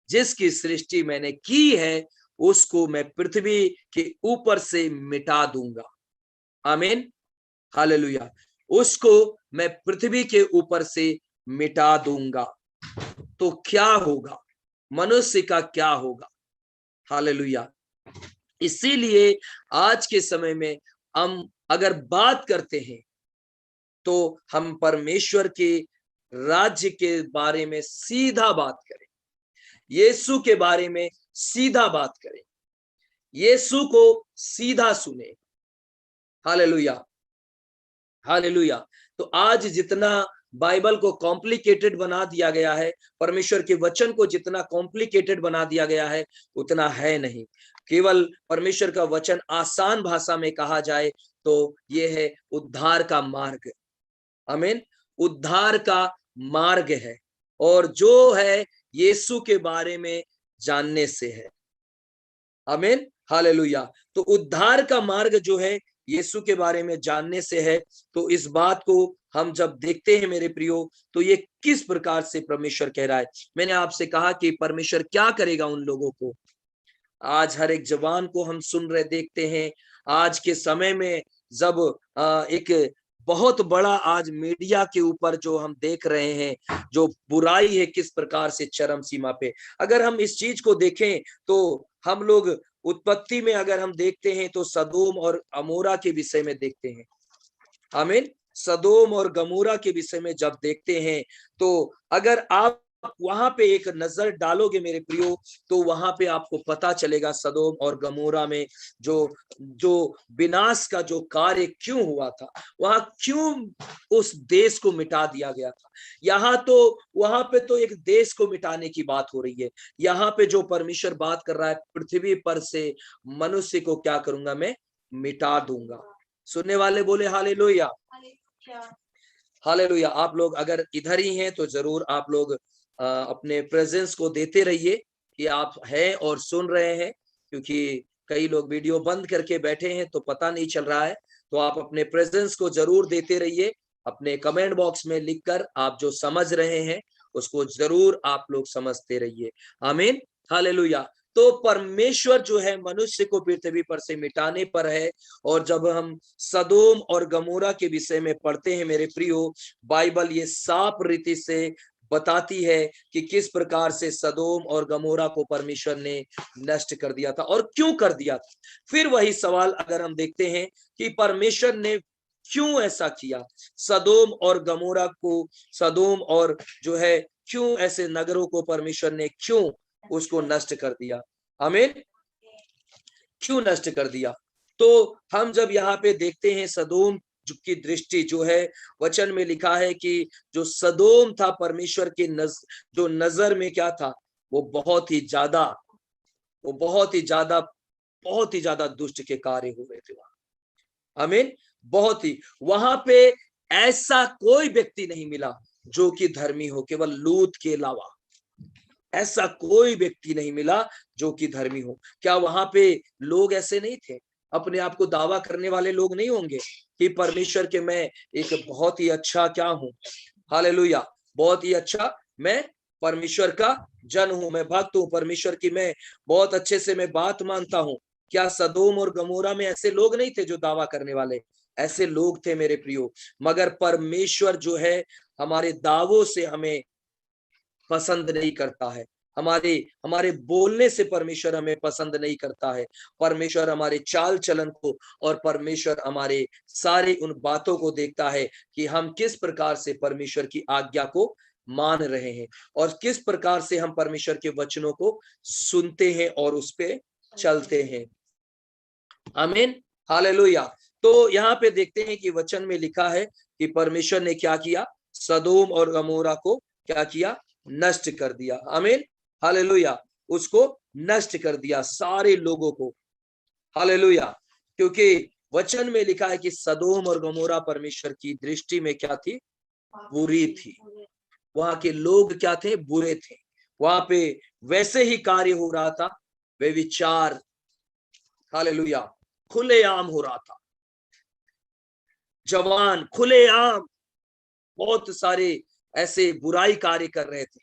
जिसकी सृष्टि मैंने की है उसको मैं पृथ्वी के ऊपर से मिटा दूंगा। आमीन, हालेलुया। उसको मैं पृथ्वी के ऊपर से मिटा दूंगा। तो क्या होगा, मनुष्य का क्या होगा? हालेलुया। इसीलिए आज के समय में हम अगर बात करते हैं तो हम परमेश्वर के राज्य के बारे में सीधा बात करें, यीशु के बारे में सीधा बात करें, यीशु को सीधा सुने। Hallelujah, hallelujah. तो आज जितना बाइबल को कॉम्प्लिकेटेड बना दिया गया है, परमेश्वर के वचन को जितना कॉम्प्लिकेटेड बना दिया गया है उतना है नहीं। केवल परमेश्वर का वचन आसान भाषा में कहा जाए तो ये है उद्धार का मार्ग। आमीन, उद्धार का मार्ग है, और जो है यीशु के बारे में जानने से है। आमीन, हालेलुया। तो उद्धार का मार्ग जो है यीशु के बारे में जानने से है। तो इस बात को हम जब देखते हैं मेरे प्रियो, तो ये किस प्रकार से परमेश्वर कह रहा है। मैंने आपसे कहा कि परमेश्वर क्या करेगा उन लोगों को। आज हर एक जवान को हम सुन रहे देखते हैं। आज के समय में जब एक बहुत बड़ा आज मीडिया के ऊपर जो हम देख रहे हैं, जो बुराई है किस प्रकार से चरम सीमा पे। अगर हम इस चीज को देखें तो हम लोग उत्पत्ति में अगर हम देखते हैं तो सदोम और अमोरा के विषय में देखते हैं। आमीन, सदोम और गमोरा के विषय में जब देखते हैं तो अगर आप वहां पे एक नजर डालोगे मेरे प्रियो, तो वहां पे आपको पता चलेगा सदोम और गमोरा में जो जो विनाश का जो कार्य क्यों हुआ था, वहां क्यों उस देश को मिटा दिया गया था। यहाँ तो वहां पे तो एक देश को मिटाने की बात हो रही है। यहाँ पे जो परमेश्वर बात कर रहा है, पृथ्वी पर से मनुष्य को क्या करूंगा, मैं मिटा दूंगा। सुनने वाले बोले हालेलुया, हालेलुया। आप लोग अगर इधर ही हैं तो जरूर आप लोग अपने प्रेजेंस को देते रहिए कि आप हैं और सुन रहे हैं, क्योंकि कई लोग वीडियो बंद करके बैठे हैं तो पता नहीं चल रहा है। तो आप अपने प्रेजेंस को जरूर देते रहिए। अपने कमेंट बॉक्स में लिखकर आप जो समझ रहे हैं उसको जरूर आप लोग समझते रहिए। आमीन, हालेलुया। तो परमेश्वर जो है मनुष्य को पृथ्वी पर से मिटाने पर है। और जब हम सदोम और गमोरा के विषय में पढ़ते हैं मेरे प्रियो, बाइबल ये साफ रीति से बताती है कि किस प्रकार से सदोम और गमोरा को परमेश्वर ने नष्ट कर दिया था और क्यों कर दिया था। फिर वही सवाल अगर हम देखते हैं कि परमेश्वर ने क्यों ऐसा किया, सदोम और गमोरा को, सदोम और जो है क्यों ऐसे नगरों को परमेश्वर ने क्यों उसको नष्ट कर दिया। आमीन, क्यों नष्ट कर दिया। तो हम जब यहाँ पे देखते हैं सदोम की दृष्टि जो है, वचन में लिखा है कि जो सदोम था परमेश्वर के जो नजर में क्या था, वो बहुत ही ज्यादा, वो बहुत ही ज्यादा दुष्ट के कार्य हो रहे थे वहां। आमीन, बहुत ही, वहां पे ऐसा कोई व्यक्ति नहीं मिला जो कि धर्मी हो, केवल लूत के अलावा ऐसा कोई व्यक्ति नहीं मिला जो कि धर्मी हो। क्या वहां पे लोग ऐसे नहीं थे, अपने आप को दावा करने वाले लोग नहीं होंगे कि परमेश्वर के मैं एक बहुत ही अच्छा क्या हूं, हालेलुया, बहुत ही अच्छा मैं परमेश्वर का जन हूं, मैं भक्त हूं परमेश्वर की, मैं बहुत अच्छे से मैं बात मानता हूं। क्या सदोम और गमोरा में ऐसे लोग नहीं थे जो दावा करने वाले? ऐसे लोग थे मेरे प्रियो। मगर परमेश्वर जो है हमारे दावों से हमें पसंद नहीं करता है, हमारे हमारे बोलने से परमेश्वर हमें पसंद नहीं करता है। परमेश्वर हमारे चाल चलन को और परमेश्वर हमारे सारे उन बातों को देखता है कि हम किस प्रकार से परमेश्वर की आज्ञा को मान रहे हैं और किस प्रकार से हम परमेश्वर के वचनों को सुनते हैं और उस पे चलते हैं। आमीन, हालेलुया। तो यहाँ पे देखते हैं कि वचन में लिखा है कि परमेश्वर ने क्या किया, सदोम और गमोरा को क्या किया, नष्ट कर दिया। आमीन, हालेलुया, उसको नष्ट कर दिया सारे लोगों को। हालेलुया, क्योंकि वचन में लिखा है कि सदोम और गमोरा परमेश्वर की दृष्टि में क्या थी, बुरी थी। वहां के लोग क्या थे, बुरे थे। वहां पे वैसे ही कार्य हो रहा था, वे विचार, हालेलुया, खुलेआम हो रहा था। जवान खुलेआम बहुत सारे ऐसे बुराई कार्य कर रहे थे,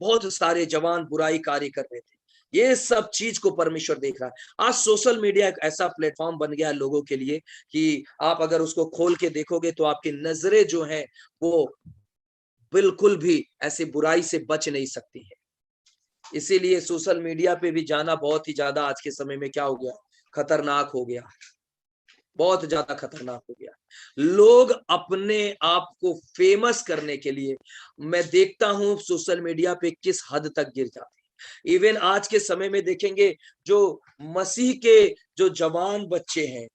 बहुत सारे जवान बुराई कार्य कर रहे थे। ये सब चीज को परमेश्वर देख रहा है। आज सोशल मीडिया एक ऐसा प्लेटफॉर्म बन गया है लोगों के लिए कि आप अगर उसको खोल के देखोगे तो आपकी नजरें जो हैं वो बिल्कुल भी ऐसी बुराई से बच नहीं सकती है। इसीलिए सोशल मीडिया पे भी जाना बहुत ही ज्यादा आज के समय में क्या हो गया, खतरनाक हो गया, बहुत ज्यादा खतरनाक हो गया। लोग अपने आप को फेमस करने के लिए, मैं देखता हूं सोशल मीडिया पे किस हद तक गिर जाते हैं। इवन आज के समय में देखेंगे जो मसीह के जो जवान बच्चे हैं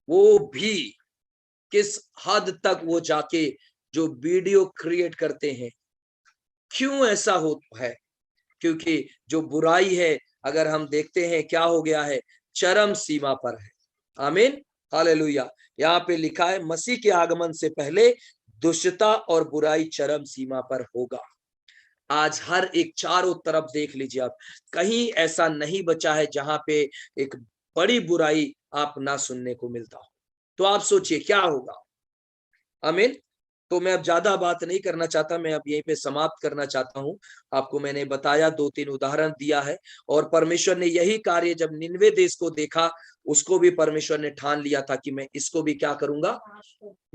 वो भी किस हद तक वो जाके जो वीडियो क्रिएट करते हैं। क्यों ऐसा होता है? क्योंकि जो बुराई है, अगर हम देखते हैं क्या हो गया है, चरम सीमा पर है। आमीन, हालेलुया। यहाँ पे लिखा है मसीह के आगमन से पहले दुष्टता और बुराई चरम सीमा पर होगा। आज हर एक चारों तरफ देख लीजिए आप, कहीं ऐसा नहीं बचा है जहां पे एक बड़ी बुराई आप ना सुनने को मिलता हो। तो आप सोचिए क्या होगा। आमीन। तो मैं अब ज्यादा बात नहीं करना चाहता, मैं अब यहीं पे समाप्त करना चाहता हूं। आपको मैंने बताया, 2-3 उदाहरण दिया है, और परमेश्वर ने यही कार्य जब निनवे देश को देखा, उसको भी परमेश्वर ने ठान लिया था कि मैं इसको भी क्या करूंगा,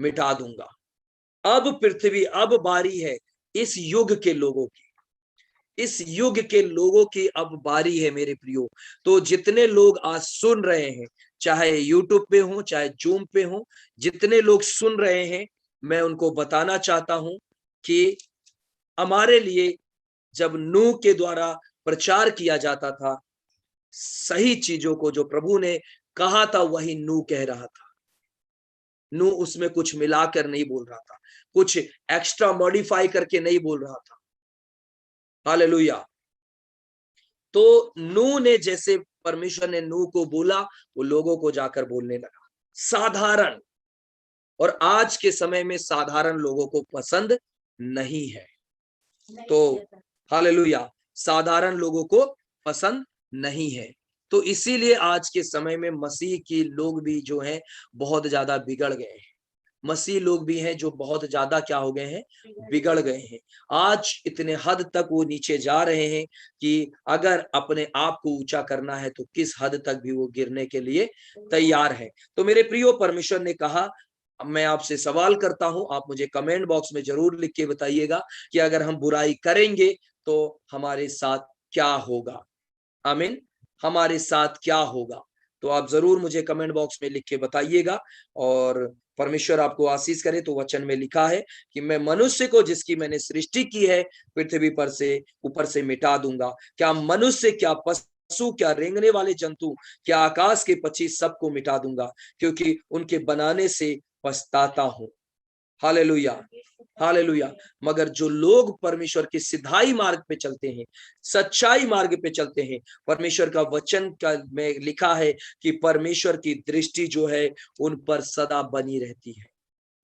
मिटा दूंगा। अब पृथ्वी, अब बारी है इस युग के लोगों की, इस युग के लोगों की अब बारी है मेरे प्रियो। तो जितने लोग आज सुन रहे हैं, चाहे यूट्यूब पे हो चाहे जूम पे हो, जितने लोग सुन रहे हैं, मैं उनको बताना चाहता हूं कि हमारे लिए जब नूह के द्वारा प्रचार किया जाता था, सही चीजों को जो प्रभु ने कहा था वही नूह कह रहा था। नूह उसमें कुछ मिलाकर नहीं बोल रहा था, कुछ एक्स्ट्रा मॉडिफाई करके नहीं बोल रहा था। हालेलुया। तो नूह ने, जैसे परमेश्वर ने नूह को बोला, वो लोगों को जाकर बोलने लगा साधारण। और आज के समय में साधारण लोगों को पसंद नहीं है। तो हालेलुया, साधारण लोगों को पसंद नहीं है। तो इसीलिए आज के समय में मसीह की लोग भी जो हैं बहुत ज्यादा बिगड़ गए हैं। मसीह लोग भी हैं जो बहुत ज्यादा क्या हो गए हैं, बिगड़ गए हैं। आज इतने हद तक वो नीचे जा रहे हैं कि अगर अपने आप को ऊंचा करना है तो किस हद तक भी वो गिरने के लिए तैयार है। तो मेरे प्रियो, परमेश्वर ने कहा, मैं आपसे सवाल करता हूं, आप मुझे कमेंट बॉक्स में जरूर लिख के बताइएगा कि अगर हम बुराई करेंगे तो हमारे साथ क्या होगा। आमीन, हमारे साथ क्या होगा। तो आप जरूर मुझे कमेंट बॉक्स में लिख के बताइएगा, और परमेश्वर आपको आशीष करे। तो वचन में लिखा है कि मैं मनुष्य को जिसकी मैंने सृष्टि की है पृथ्वी पर से ऊपर से मिटा दूंगा। क्या मनुष्य, क्या पशु, क्या रेंगने वाले जंतु, क्या आकाश के पक्षी, सबको मिटा दूंगा, क्योंकि उनके बनाने से पछताता हूं। Hallelujah, hallelujah. मगर जो लोग परमेश्वर के सिधाई मार्ग पे चलते हैं, सच्चाई मार्ग पे चलते हैं, परमेश्वर का वचन का में लिखा है कि परमेश्वर की दृष्टि जो है उन पर सदा बनी रहती है,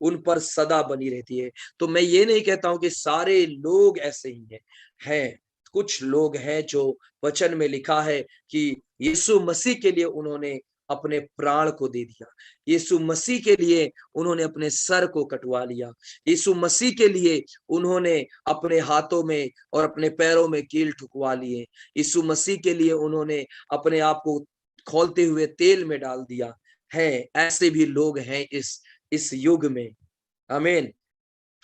उन पर सदा बनी रहती है। तो मैं ये नहीं कहता हूं कि सारे लोग ऐसे ही हैं। कुछ लोग हैं जो वचन में लिखा है कि यीशु मसीह के लिए उन्होंने अपने प्राण को दे दिया, यीशु मसीह के लिए उन्होंने अपने सर को कटवा लिया, यीशु मसीह के लिए उन्होंने अपने हाथों में और अपने पैरों में कील ठुकवा लिए, यीशु मसीह के लिए उन्होंने अपने आप को खौलते हुए तेल में डाल दिया है। ऐसे भी लोग हैं इस युग में। आमीन,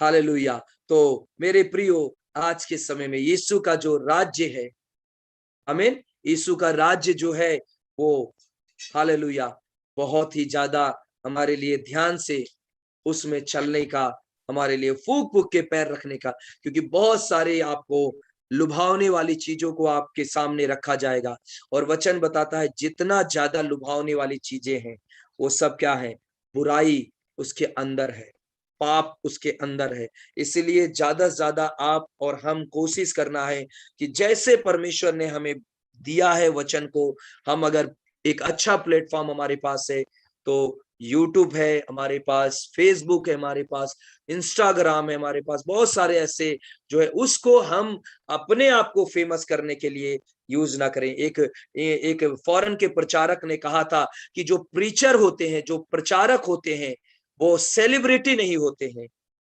हालेलुया। तो मेरे प्रियो, आज के समय में यीशु का जो राज्य है, आमीन, यीशु का राज्य जो है वो, हालेलुया, बहुत ही ज्यादा हमारे लिए ध्यान से उसमें चलने का, हमारे लिए फूक फूक के पैर रखने का, क्योंकि बहुत सारे आपको लुभावने वाली चीजों को आपके सामने रखा जाएगा। और वचन बताता है जितना ज्यादा लुभावने वाली चीजें हैं वो सब क्या है, बुराई उसके अंदर है, पाप उसके अंदर है। इसलिए ज्यादा से ज्यादा आप और हम कोशिश करना है कि जैसे परमेश्वर ने हमें दिया है वचन को, हम अगर एक अच्छा प्लेटफॉर्म हमारे पास है, तो यूट्यूब है हमारे पास, फेसबुक है हमारे पास, इंस्टाग्राम है हमारे पास, बहुत सारे ऐसे जो है, उसको हम अपने आप को फेमस करने के लिए यूज ना करें। एक फॉरेन के प्रचारक ने कहा था कि जो प्रीचर होते हैं, जो प्रचारक होते हैं, वो सेलिब्रिटी नहीं होते हैं,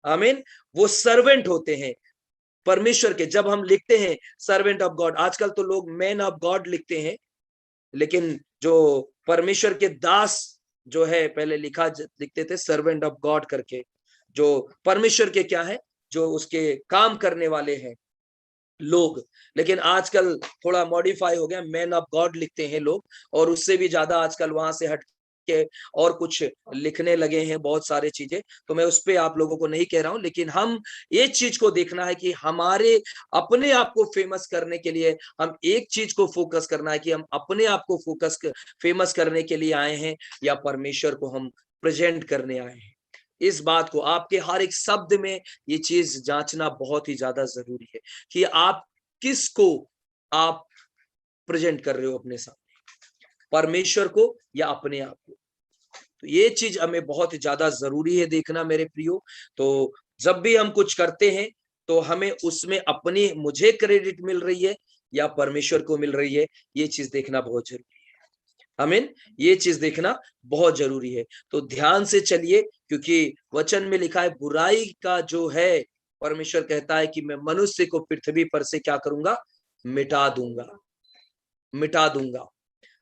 आमीन। वो सर्वेंट होते हैं परमेश्वर के। जब हम लिखते हैं सर्वेंट ऑफ गॉड, आजकल तो लोग मैन ऑफ गॉड लिखते हैं, लेकिन जो परमेश्वर के दास जो है, पहले लिखते थे सर्वेंट ऑफ गॉड करके, जो परमेश्वर के क्या है, जो उसके काम करने वाले हैं लोग। लेकिन आजकल थोड़ा मॉडिफाई हो गया, मैन ऑफ गॉड लिखते हैं लोग, और उससे भी ज्यादा आजकल वहां से हट के और कुछ लिखने लगे हैं बहुत सारे चीजें। तो मैं उस पे आप लोगों को नहीं कह रहा हूं, लेकिन हम ये चीज को देखना है कि हमारे अपने आप को फेमस करने के लिए हम एक चीज को फोकस करना है कि हम अपने आप को फेमस करने के लिए आए हैं, या परमेश्वर को हम प्रेजेंट करने आए हैं। इस बात को आपके हर एक शब्द में ये चीज जांचना बहुत ही ज्यादा जरूरी है कि आप किसको आप प्रेजेंट कर रहे हो अपने सामने, परमेश्वर को या अपने आप को। तो ये चीज हमें बहुत ज्यादा जरूरी है देखना मेरे प्रियो। तो जब भी हम कुछ करते हैं तो हमें उसमें अपनी मुझे क्रेडिट मिल रही है या परमेश्वर को मिल रही है, ये चीज देखना बहुत जरूरी है। आमीन। ये चीज देखना बहुत जरूरी है। तो ध्यान से चलिए, क्योंकि वचन में लिखा है बुराई का जो है, परमेश्वर कहता है कि मैं मनुष्य को पृथ्वी पर से क्या करूंगा, मिटा दूंगा, मिटा दूंगा।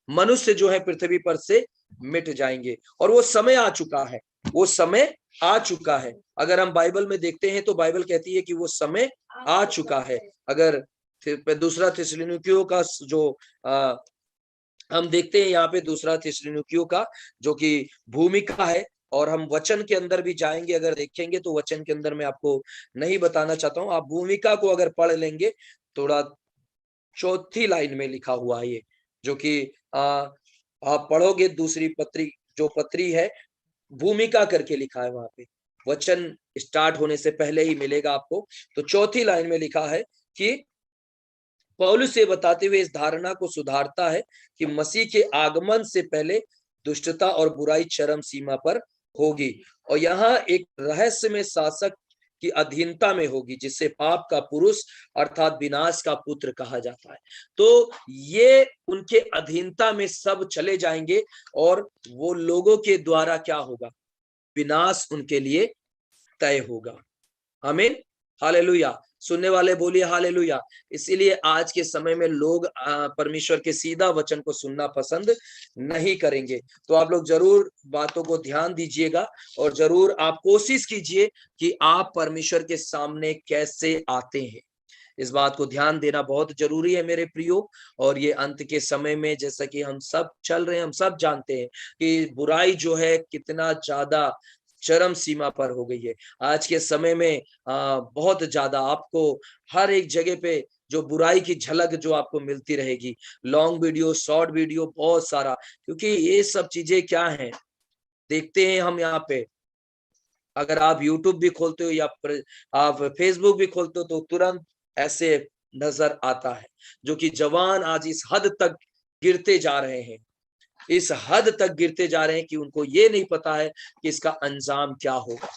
मनुष्य जो है पृथ्वी पर से मिट जाएंगे, और वो समय आ चुका है, वो समय आ चुका है। अगर हम बाइबल में देखते हैं तो बाइबल कहती है कि वो समय आ चुका है। अगर दूसरा थिस्सलुनीकियों का जो हम देखते हैं यहाँ पे दूसरा थिस्सलुनीकियों का जो कि भूमिका है, और हम वचन के अंदर भी जाएंगे, अगर देखेंगे तो वचन के अंदर मैं आपको नहीं बताना चाहता हूँ, आप भूमिका को अगर पढ़ लेंगे, थोड़ा चौथी लाइन में लिखा हुआ है ये, जो कि आप पढ़ोगे दूसरी पत्री, जो पत्री है भूमिका करके लिखा है वहां पे, वचन स्टार्ट होने से पहले ही मिलेगा आपको। तो चौथी लाइन में लिखा है कि पौलुस ये बताते हुए इस धारणा को सुधारता है कि मसीह के आगमन से पहले दुष्टता और बुराई चरम सीमा पर होगी, और यहाँ एक रहस्यमय शासक की अधीनता में होगी, जिसे पाप का पुरुष अर्थात विनाश का पुत्र कहा जाता है। तो ये उनके अधीनता में सब चले जाएंगे, और वो लोगों के द्वारा क्या होगा, विनाश उनके लिए तय होगा। आमीन, हालेलुया। सुनने वाले बोलिए हालेलुया। इसीलिए आज के समय में लोग परमेश्वर के सीधा वचन को सुनना पसंद नहीं करेंगे। तो आप लोग जरूर बातों को ध्यान दीजिएगा, और जरूर आप कोशिश कीजिए कि आप परमेश्वर के सामने कैसे आते हैं। इस बात को ध्यान देना बहुत जरूरी है मेरे प्रियो। और ये अंत के समय में जैसा कि हम सब चल रहे हैं, हम सब जानते हैं कि बुराई जो है कितना ज्यादा चरम सीमा पर हो गई है। आज के समय में बहुत ज्यादा आपको हर एक जगह पे जो बुराई की झलक जो आपको मिलती रहेगी, लॉन्ग वीडियो, शॉर्ट वीडियो, बहुत सारा। क्योंकि ये सब चीजें क्या है, देखते हैं हम यहाँ पे, अगर आप यूट्यूब भी खोलते हो या आप फेसबुक भी खोलते हो तो तुरंत ऐसे नजर आता है, जो कि जवान आज इस हद तक गिरते जा रहे हैं, इस हद तक गिरते जा रहे हैं कि उनको ये नहीं पता है कि इसका अंजाम क्या होगा,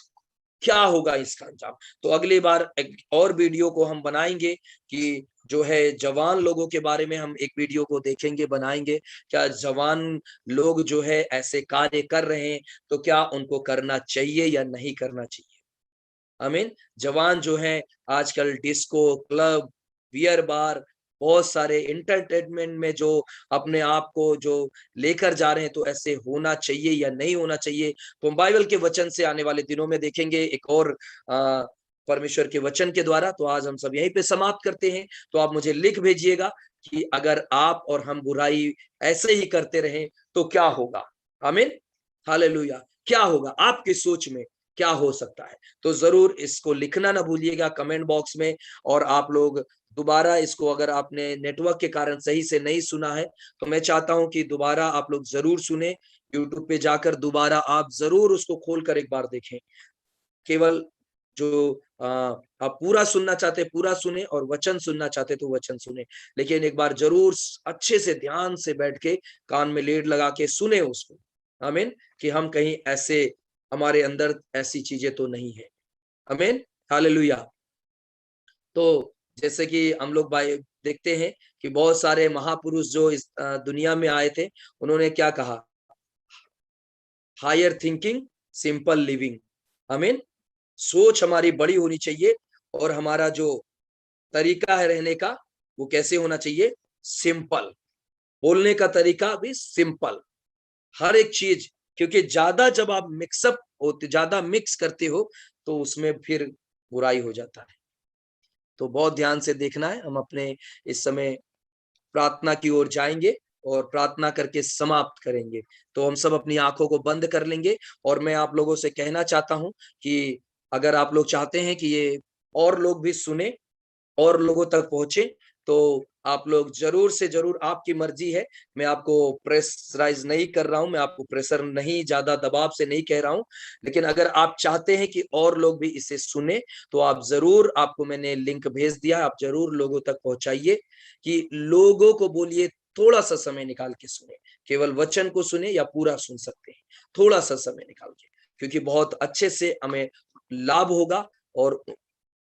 क्या होगा इसका अंजाम। तो अगली बार एक और वीडियो को हम बनाएंगे कि जो है जवान लोगों के बारे में हम एक वीडियो को देखेंगे, बनाएंगे। क्या जवान लोग जो है ऐसे कार्य कर रहे हैं, तो क्या उनको करना चाहिए या नहीं करना चाहिए। आमीन। जवान जो है आजकल डिस्को, क्लब, बियर बार, बहुत सारे इंटरटेनमेंट में जो अपने आप को जो लेकर जा रहे हैं, तो ऐसे होना चाहिए या नहीं होना चाहिए, तो हम बाइबल के वचन से आने वाले दिनों में देखेंगे एक और परमेश्वर के वचन के द्वारा। तो आज हम सब यहीं पे समाप्त करते हैं। तो आप मुझे लिख भेजिएगा कि अगर आप और हम बुराई ऐसे ही करते रहे तो क्या होगा। आमीन, हालेलुया। क्या होगा आपकी सोच में, क्या हो सकता है। तो जरूर इसको लिखना ना भूलिएगा कमेंट बॉक्स में। और आप लोग दोबारा इसको, अगर आपने नेटवर्क के कारण सही से नहीं सुना है, तो मैं चाहता हूं कि दोबारा आप लोग जरूर सुने, यूट्यूब पे जाकर दोबारा आप जरूर उसको खोलकर एक बार देखें। केवल जो आप पूरा सुनना चाहते पूरा सुने, और वचन सुनना चाहते तो वचन सुने, लेकिन एक बार जरूर अच्छे से ध्यान से बैठ के कान में लीड लगा के सुने उसको। आमीन। कि हम कहीं ऐसे, हमारे अंदर ऐसी चीजें तो नहीं है। आमीन, हालेलुया। तो जैसे कि हम लोग भाई देखते हैं कि बहुत सारे महापुरुष जो इस दुनिया में आए थे, उन्होंने क्या कहा, हायर थिंकिंग, सिंपल लिविंग। आमीन। सोच हमारी बड़ी होनी चाहिए और हमारा जो तरीका है रहने का वो कैसे होना चाहिए, सिंपल। बोलने का तरीका भी सिंपल, हर एक चीज, क्योंकि ज्यादा जब आप मिक्सअप होते, ज्यादा मिक्स करते हो तो उसमें फिर बुराई हो जाता है। तो बहुत ध्यान से देखना है। हम अपने इस समय प्रार्थना की ओर जाएंगे और प्रार्थना करके समाप्त करेंगे। तो हम सब अपनी आंखों को बंद कर लेंगे और मैं आप लोगों से कहना चाहता हूं कि अगर आप लोग चाहते हैं कि ये और लोग भी सुने और लोगों तक पहुंचे, तो आप लोग जरूर से जरूर, आपकी मर्जी है। मैं आपको प्रेशराइज नहीं कर रहा हूं, मैं आपको प्रेशर नहीं, ज्यादा दबाव से नहीं कह रहा हूं, लेकिन अगर आप चाहते हैं कि और लोग भी इसे सुने तो आप जरूर, आपको मैंने लिंक भेज दिया, आप जरूर लोगों तक पहुंचाइए कि लोगों को बोलिए थोड़ा सा समय निकाल के सुने, केवल वचन को सुने या पूरा सुन सकते हैं, थोड़ा सा समय निकाल के, क्योंकि बहुत अच्छे से हमें लाभ होगा। और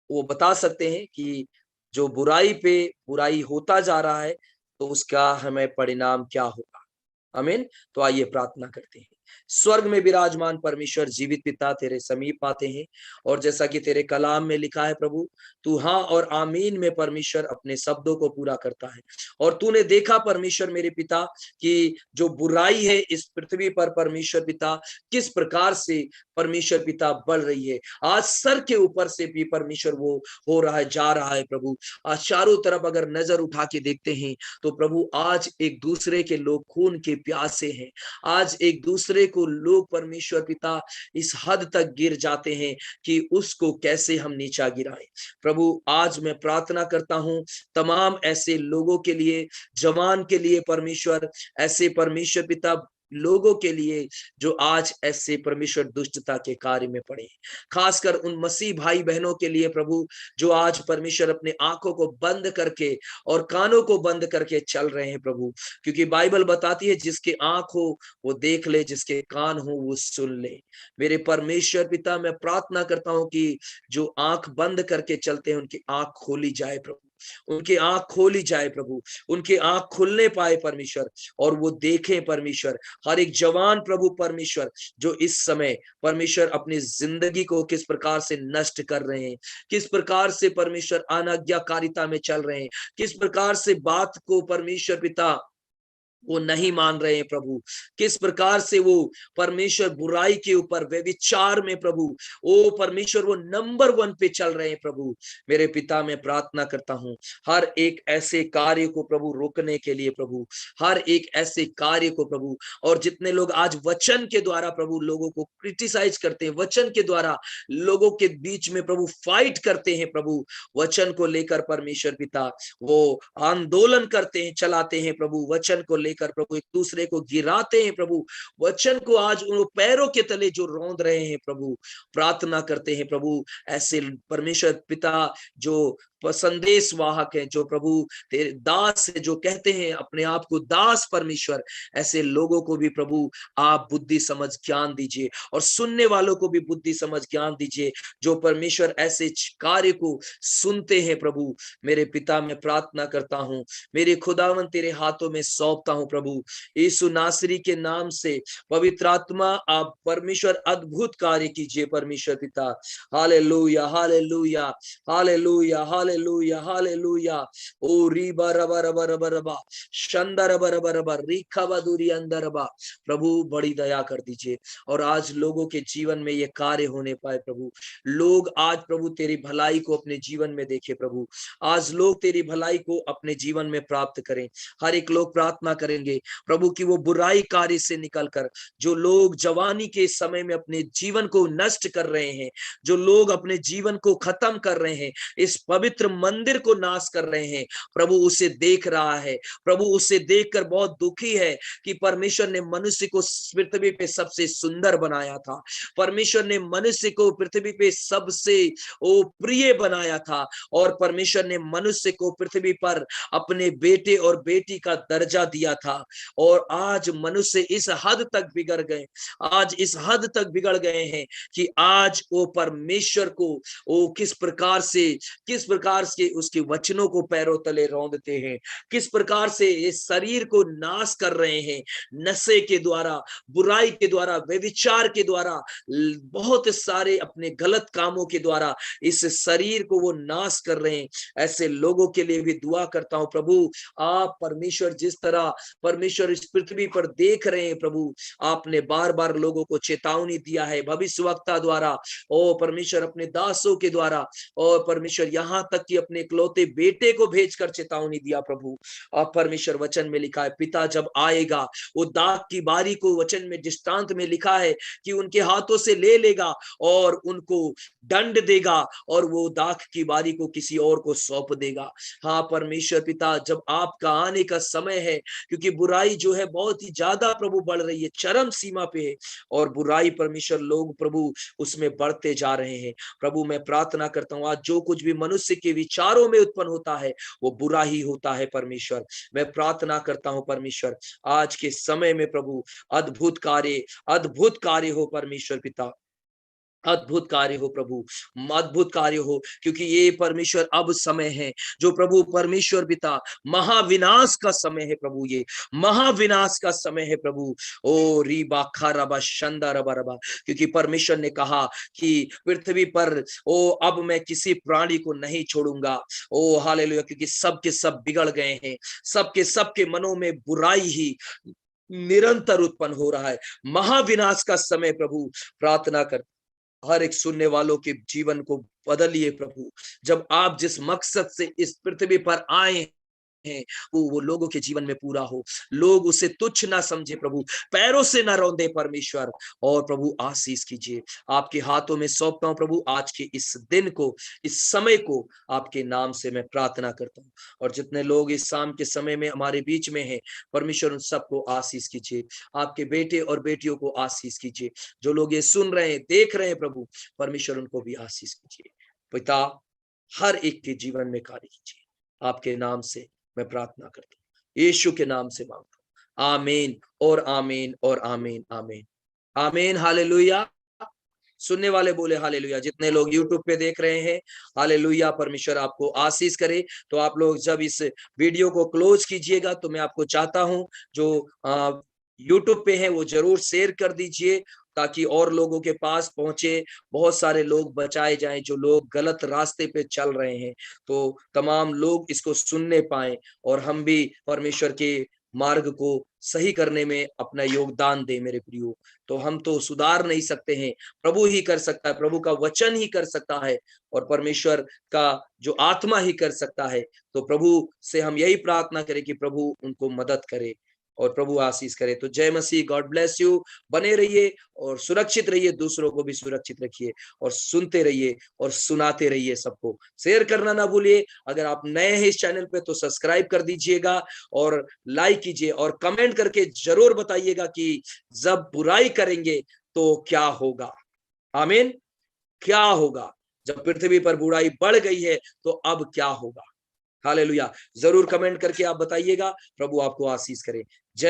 वो बता सकते हैं कि जो बुराई पे बुराई होता जा रहा है तो उसका हमें परिणाम क्या होगा। आमीन। तो आइए प्रार्थना करते हैं। स्वर्ग में विराजमान परमेश्वर जीवित पिता, तेरे समीप आते हैं और जैसा कि तेरे कलाम में लिखा है प्रभु, तू हाँ और आमीन में परमेश्वर अपने शब्दों को पूरा करता है। और तूने देखा परमेश्वर मेरे पिता कि जो बुराई है इस पृथ्वी पर परमेश्वर पिता, किस प्रकार से परमेश्वर पिता बढ़ रही है। आज सर के ऊपर से भी परमेश्वर वो हो रहा है, जा रहा है प्रभु। आज चारों तरफ अगर नजर उठा के देखते हैं तो प्रभु आज एक दूसरे के लोग खून के प्यासे हैं। आज एक दूसरे को लोग परमेश्वर पिता इस हद तक गिर जाते हैं कि उसको कैसे हम नीचा गिराएं। प्रभु आज मैं प्रार्थना करता हूं तमाम ऐसे लोगों के लिए, जवान के लिए परमेश्वर, ऐसे परमेश्वर पिता लोगों के लिए जो आज ऐसे परमेश्वर दुष्टता के कार्य में पड़े, खासकर उन मसीह भाई बहनों के लिए प्रभु जो आज परमेश्वर अपने आंखों को बंद करके और कानों को बंद करके चल रहे हैं प्रभु। क्योंकि बाइबल बताती है जिसके आंख हो वो देख ले, जिसके कान हो वो सुन ले। मेरे परमेश्वर पिता मैं प्रार्थना करता हूं कि जो आंख बंद करके चलते हैं उनकी आंख खोली जाए प्रभु, उनकी आंख खोली जाए प्रभु, उनकी आंख खुलने पाए परमेश्वर, और वो देखें परमेश्वर हर एक जवान प्रभु परमेश्वर जो इस समय परमेश्वर अपनी जिंदगी को किस प्रकार से नष्ट कर रहे हैं, किस प्रकार से परमेश्वर अनाज्ञाकारिता में चल रहे हैं, किस प्रकार से बात को परमेश्वर पिता वो नहीं मान रहे हैं प्रभु, किस प्रकार से वो परमेश्वर बुराई के ऊपर व्यभिचार में प्रभु ओ परमेश्वर वो नंबर 1 पे चल रहे हैं प्रभु। मेरे पिता मैं प्रार्थना करता हूं हर एक ऐसे कार्य को प्रभु रोकने के लिए प्रभु, हर एक ऐसे कार्य को प्रभु, और जितने लोग आज वचन के द्वारा प्रभु लोगों को क्रिटिसाइज करते हैं, वचन के द्वारा लोगों के बीच में प्रभु फाइट करते हैं प्रभु, वचन को लेकर परमेश्वर पिता वो आंदोलन करते हैं, चलाते हैं प्रभु, वचन को लेकर प्रभु एक दूसरे को गिराते हैं प्रभु, वचन को आज उन पैरों के तले जो रौंद रहे हैं प्रभु, प्रार्थना करते हैं प्रभु ऐसे परमेश्वर पिता जो संदेश वाहक है, जो प्रभु तेरे दास है, जो कहते हैं अपने आप को दास परमेश्वर, ऐसे लोगों को भी प्रभु आप बुद्धि समझ ज्ञान दीजिए और सुनने वालों को भी बुद्धि समझ ज्ञान दीजिए जो परमेश्वर ऐसे कार्य को सुनते हैं प्रभु। मेरे पिता मैं प्रार्थना करता हूं, मेरे खुदावन तेरे हाथों में सौंपता हूं प्रभु, यीशु नासरी के नाम से पवित्र आत्मा आप परमेश्वर अद्भुत कार्य कीजिए परमेश्वर पिता। हालेलुया हालेलुया हालेलुया हालेलुया हालेलुया। ओ रीबा रबा रबा रबा रबा शंदा रबा रबा रबा रीखा बदूरी अंदर रबा। प्रभु बड़ी दया कर दीजिए और आज लोगों के जीवन में ये कार्य होने पाए प्रभु, लोग आज प्रभु तेरी भलाई को अपने जीवन में देखे प्रभु, आज लोग तेरी भलाई को अपने जीवन में प्राप्त करें। हर एक लोग प्रार्थना करेंगे प्रभु की वो बुराई कार्य से निकलकर जो लोग जवानी के समय में अपने जीवन को नष्ट कर रहे हैं, जो लोग अपने जीवन को खत्म कर रहे हैं, इस पवित्र मंदिर को नाश कर रहे हैं, प्रभु उसे देख रहा है, प्रभु उसे देखकर बहुत दुखी है कि परमेश्वर ने मनुष्य को पृथ्वी पे सबसे सुंदर बनाया था, परमेश्वर ने मनुष्य को पृथ्वी पे सबसे ओ प्रिय बनाया था, और परमेश्वर ने मनुष्य को पृथ्वी पर अपने बेटे और बेटी का दर्जा दिया था। और आज मनुष्य इस हद तक बिगड़ गए, आज इस हद तक बिगड़ गए हैं कि आज वो परमेश्वर को वो किस प्रकार प्रकार से उसके वचनों को पैरों तले रौंदते हैं, किस प्रकार से इस शरीर को नाश कर रहे हैं, नशे के द्वारा, बुराई के द्वारा, व्यभिचार के द्वारा, बहुत सारे अपने गलत कामों के द्वारा इस शरीर को वो नाश कर रहे हैं। ऐसे लोगों के लिए भी दुआ करता हूं प्रभु, आप परमेश्वर जिस तरह परमेश्वर इस पृथ्वी पर देख रहे हैं प्रभु, आपने बार बार लोगों को चेतावनी दिया है भविष्यवक्ता द्वारा, ओ परमेश्वर अपने दासों के द्वारा, और परमेश्वर यहाँ तक कि अपने इकलौते बेटे को भेजकर चेतावनी दिया प्रभु। और परमेश्वर वचन में लिखा है पिता जब आएगा वो दाख की बारी को, वचन में दृष्टांत में लिखा है कि उनके हाथों से ले लेगा और उनको दंड देगा और वो दाख की बारी को किसी और को सौंप देगा। हाँ परमेश्वर पिता, जब आपका आने का समय है, क्योंकि बुराई जो है बहुत ही ज्यादा प्रभु बढ़ रही है, चरम सीमा पे है, और बुराई परमेश्वर लोग प्रभु उसमें बढ़ते जा रहे हैं। प्रभु मैं प्रार्थना करता हूँ आज जो कुछ भी मनुष्य के विचारों में उत्पन्न होता है वो बुरा ही होता है परमेश्वर। मैं प्रार्थना करता हूँ परमेश्वर आज के समय में प्रभु अद्भुत कार्य हो परमेश्वर पिता, अद्भुत कार्य हो प्रभु, अद्भुत कार्य हो, क्योंकि ये परमेश्वर अब समय है जो प्रभु परमेश्वर पिता महाविनाश का समय है प्रभु, ये महाविनाश का समय है प्रभु। ओ रीबा खारबा शंदा रबा रबा, क्योंकि परमेश्वर ने कहा कि पृथ्वी पर ओ अब मैं किसी प्राणी को नहीं छोड़ूंगा। ओ हालेलुया, क्योंकि सब के सब बिगड़ गए हैं, सबके मनों में बुराई ही निरंतर उत्पन्न हो रहा है। महाविनाश का समय प्रभु, प्रार्थना कर हर एक सुनने वालों के जीवन को बदलिए प्रभु। जब आप जिस मकसद से इस पृथ्वी पर आए हैं वो लोगों के जीवन में पूरा हो, लोग उसे तुच्छ ना समझे प्रभु, पैरों से ना रौंदे परमेश्वर। और प्रभु आशीष कीजिए, आपके हाथों में सौंपता हूं प्रभु आज के इस दिन को, इस समय को, आपके नाम से मैं प्रार्थना करता हूं। और जितने लोग इस शाम के समय में हमारे बीच में हैं परमेश्वर उन सबको आशीष कीजिए, आपके बेटे और बेटियों को आशीष कीजिए, जो लोग ये सुन रहे हैं देख रहे हैं प्रभु परमेश्वर उनको भी आशीष कीजिए। पिता हर एक के जीवन में कार्य कीजिए, आपके नाम से मैं प्रार्थना करता हूँ, यीशु के नाम से मांगता हूँ, आमीन और आमीन और आमीन आमीन आमीन। हालेलुया। सुनने वाले बोले हालेलुया। जितने लोग यूट्यूब पे देख रहे हैं हालेलुया, परमेश्वर आपको आशीष करे। तो आप लोग जब इस वीडियो को क्लोज कीजिएगा तो मैं आपको चाहता हूं जो यूट्यूब पे है वो जरूर शेयर कर दीजिए ताकि और लोगों के पास पहुंचे, बहुत सारे लोग बचाए जाएं जो लोग गलत रास्ते पे चल रहे हैं, तो तमाम लोग इसको सुनने पाए और हम भी परमेश्वर के मार्ग को सही करने में अपना योगदान दे। मेरे प्रियो, तो हम तो सुधार नहीं सकते हैं, प्रभु ही कर सकता है, प्रभु का वचन ही कर सकता है और परमेश्वर का जो आत्मा ही कर सकता है। तो प्रभु से हम यही प्रार्थना करें कि प्रभु उनको मदद करे और प्रभु आशीष करे। तो जय मसीह, गॉड ब्लेस यू। बने रहिए और सुरक्षित रहिए, दूसरों को भी सुरक्षित रखिए और सुनते रहिए और सुनाते रहिए, सबको शेयर करना ना भूलिए। अगर आप नए हैं इस चैनल पे तो सब्सक्राइब कर दीजिएगा और लाइक कीजिए और कमेंट करके जरूर बताइएगा कि जब बुराई करेंगे तो क्या होगा। आमीन। क्या होगा जब पृथ्वी पर बुराई बढ़ गई है तो अब क्या होगा। हालेलुया। जरूर कमेंट करके आप बताइएगा। प्रभु आपको आशीष करे।